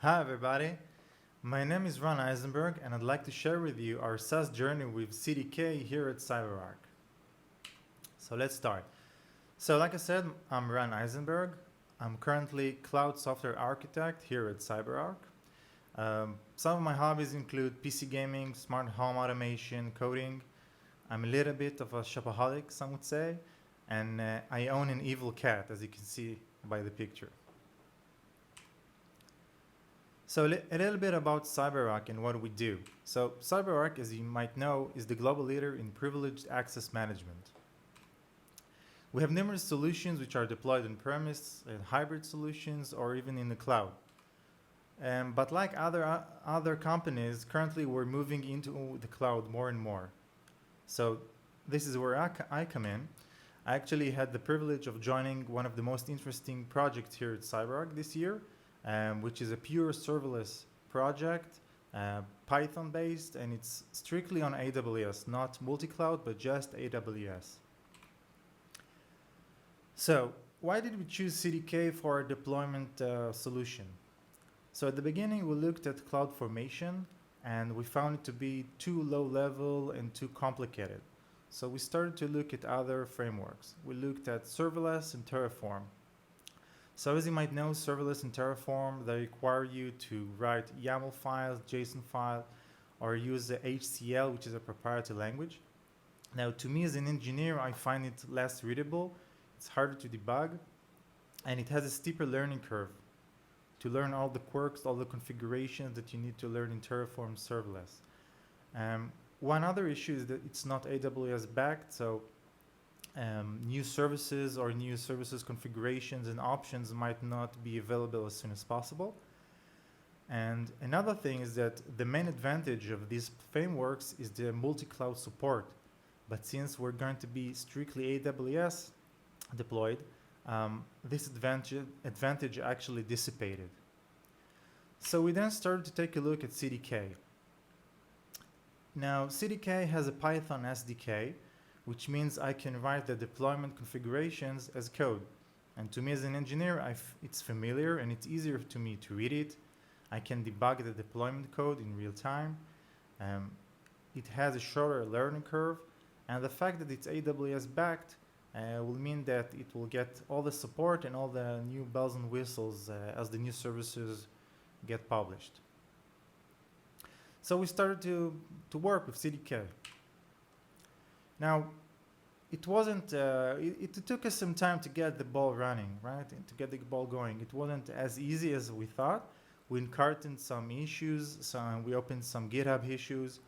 Hi everybody, my name is Ron Eisenberg and I'd like to share with you our Saas journey with CDK here at CyberArk. So let's start. So like I said, I'm Ron Eisenberg. I'm currently Cloud Software Architect here at CyberArk. Some of my hobbies include PC gaming, smart home automation, coding. I'm a little bit of a shopaholic, some would say, and I own an evil cat, as you can see by the picture. So a little bit about CyberArk and what we do. So CyberArk, as you might know, is the global leader in privileged access management. We have numerous solutions which are deployed on-premise, hybrid solutions, or even in the cloud. But like other companies, currently we're moving into the cloud more and more. So this is where I come in. I actually had the privilege of joining one of the most interesting projects here at CyberArk this year, which is a pure serverless project, Python based, and it's strictly on AWS, not multi-cloud, but just AWS. So why did we choose CDK for our deployment solution? So at the beginning, we looked at CloudFormation, and we found it to be too low level and too complicated. So we started to look at other frameworks. We looked at serverless and Terraform. So as you might know, serverless and Terraform, they require you to write YAML files, JSON file, or use the HCL, which is a proprietary language. Now, to me as an engineer, I find it less readable, it's harder to debug, and it has a steeper learning curve to learn all the quirks, all the configurations that you need to learn in Terraform serverless. One other issue is that it's not AWS backed, so new services or new services configurations and options might not be available as soon as possible. And another thing is that the main advantage of these frameworks is the multi-cloud support. But since we're going to be strictly AWS deployed, this advantage actually dissipated. So we then started to take a look at CDK. Now, CDK has a Python SDK, which means I can write the deployment configurations as code. And to me as an engineer, it's familiar and it's easier to me to read it. I can debug the deployment code in real time. It has a shorter learning curve, and the fact that it's AWS backed will mean that it will get all the support and all the new bells and whistles as the new services get published. So we started to work with CDK. Now, it wasn't, it took us some time to get the ball running, right? And to get the ball going. It wasn't as easy as we thought. We encountered some issues, we opened some GitHub issues,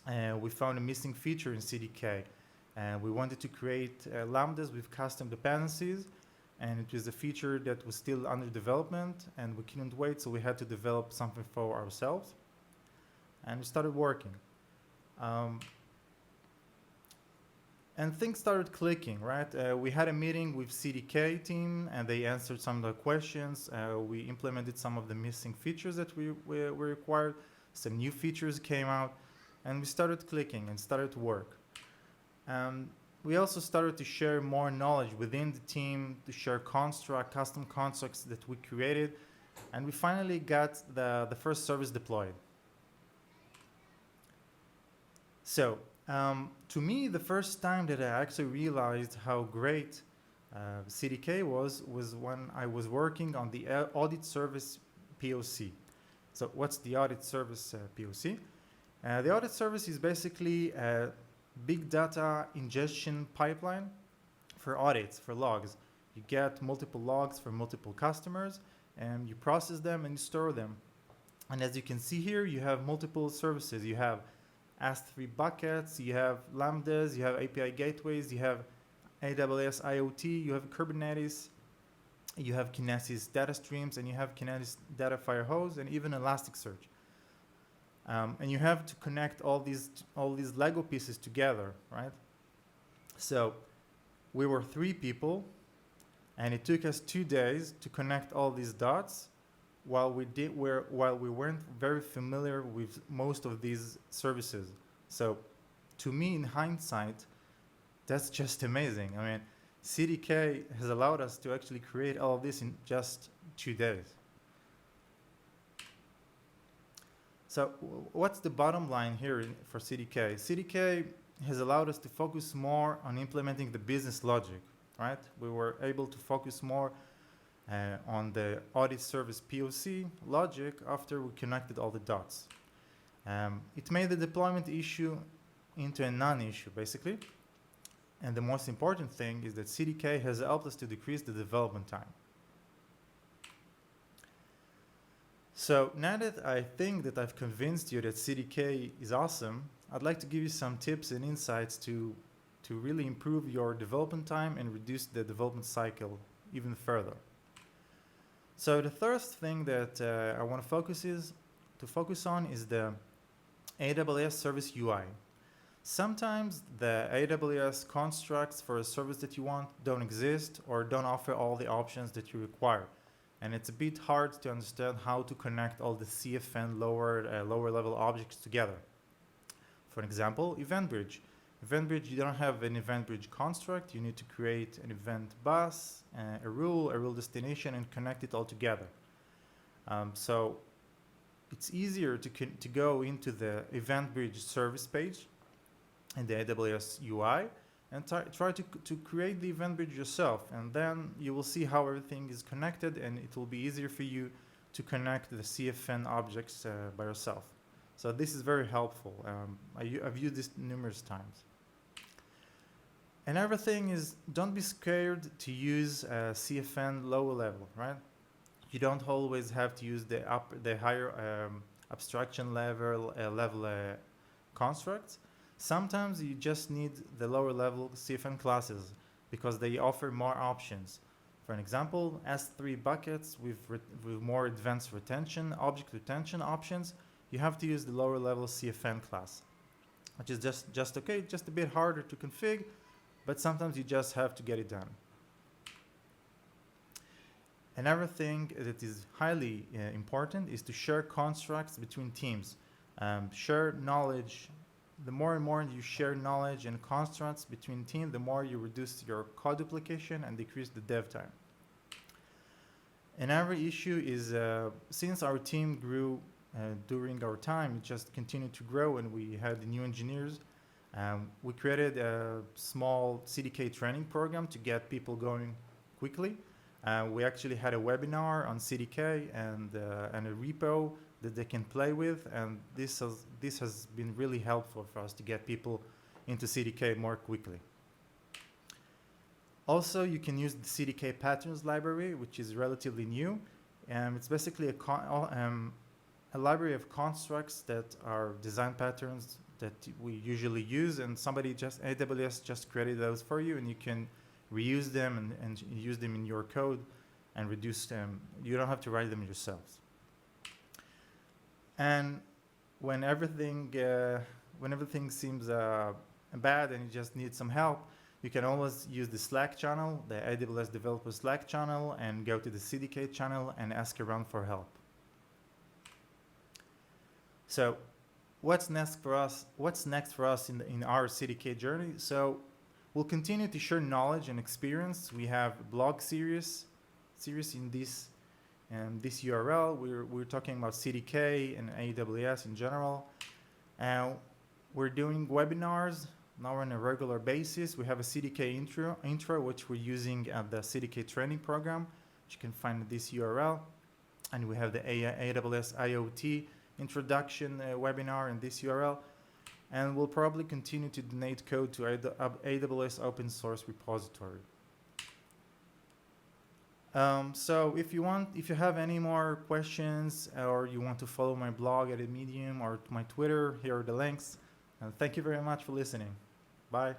and we found a missing feature in CDK. And we wanted to create lambdas with custom dependencies, and it was a feature that was still under development, and we couldn't wait, so we had to develop something for ourselves. And we started working. And things started clicking, right? We had a meeting with CDK team, and they answered some of the questions. We implemented some of the missing features that we required. Some new features came out, and we started clicking and started to work. We also started to share more knowledge within the team, to share custom constructs that we created, and we finally got the first service deployed. So, to me, the first time that I actually realized how great CDK was when I was working on the Audit Service POC. So what's the Audit Service POC? The Audit Service is basically a big data ingestion pipeline for audits, for logs. You get multiple logs from multiple customers, and you process them and you store them. And as you can see here, you have multiple services. You have S3 buckets, you have lambdas, you have API gateways, you have AWS IoT, you have Kubernetes, you have Kinesis data streams, and you have Kinesis data firehose, and even Elasticsearch. And you have to connect all these Lego pieces together, right? So we were 3 people, and it took us 2 days to connect all these dots, while we weren't very familiar with most of these services. So to me, in hindsight, that's just amazing. I mean, CDK has allowed us to actually create all of this in just 2 days. So what's the bottom line here for CDK? CDK has allowed us to focus more on implementing the business logic, right? We were able to focus more on the Audit Service POC logic after we connected all the dots. It made the deployment issue into a non-issue, basically. And the most important thing is that CDK has helped us to decrease the development time. So now that I think that I've convinced you that CDK is awesome, I'd like to give you some tips and insights to really improve your development time and reduce the development cycle even further. So the first thing that I want to focus on is the AWS Service UI. Sometimes the AWS constructs for a service that you want don't exist or don't offer all the options that you require. And it's a bit hard to understand how to connect all the CFN lower level objects together. For example, EventBridge. EventBridge, you don't have an EventBridge construct. You need to create an event bus, a rule destination, and connect it all together. So it's easier to go into the EventBridge service page in the AWS UI and try to create the EventBridge yourself, and then you will see how everything is connected, and it will be easier for you to connect the CFN objects by yourself. So this is very helpful. I've used this numerous times. Another thing is, don't be scared to use CFN lower level, right? You don't always have to use the higher abstraction level constructs. Sometimes you just need the lower level CFN classes because they offer more options. For an example, S3 buckets with more advanced object retention options, you have to use the lower level CFN class, which is just okay, just a bit harder to configure, but sometimes you just have to get it done. Another thing that is highly important is to share constructs between teams. Share knowledge. The more and more you share knowledge and constructs between teams, the more you reduce your code duplication and decrease the dev time. Another issue is since our team grew during our time, it just continued to grow, and we had new engineers. We created a small CDK training program to get people going quickly. We actually had a webinar on CDK and a repo that they can play with, and this has been really helpful for us to get people into CDK more quickly. Also, you can use the CDK patterns library, which is relatively new. It's basically a library of constructs that are design patterns that we usually use, and AWS just created those for you, and you can reuse them and use them in your code and reduce them. You don't have to write them yourselves. And when everything seems bad and you just need some help, you can always use the Slack channel, the AWS Developer Slack channel, and go to the CDK channel and ask around for help. So what's next for us? What's next for us in our CDK journey? So we'll continue to share knowledge and experience. We have blog series in this URL. We're talking about CDK and AWS in general. We're doing webinars now on a regular basis. We have a CDK intro, which we're using at the CDK training program, which you can find at this URL. And we have the AWS IoT introduction webinar in this URL. And we'll probably continue to donate code to AWS open source repository. So if you have any more questions, or you want to follow my blog at a Medium or my Twitter, here are the links. And thank you very much for listening. Bye.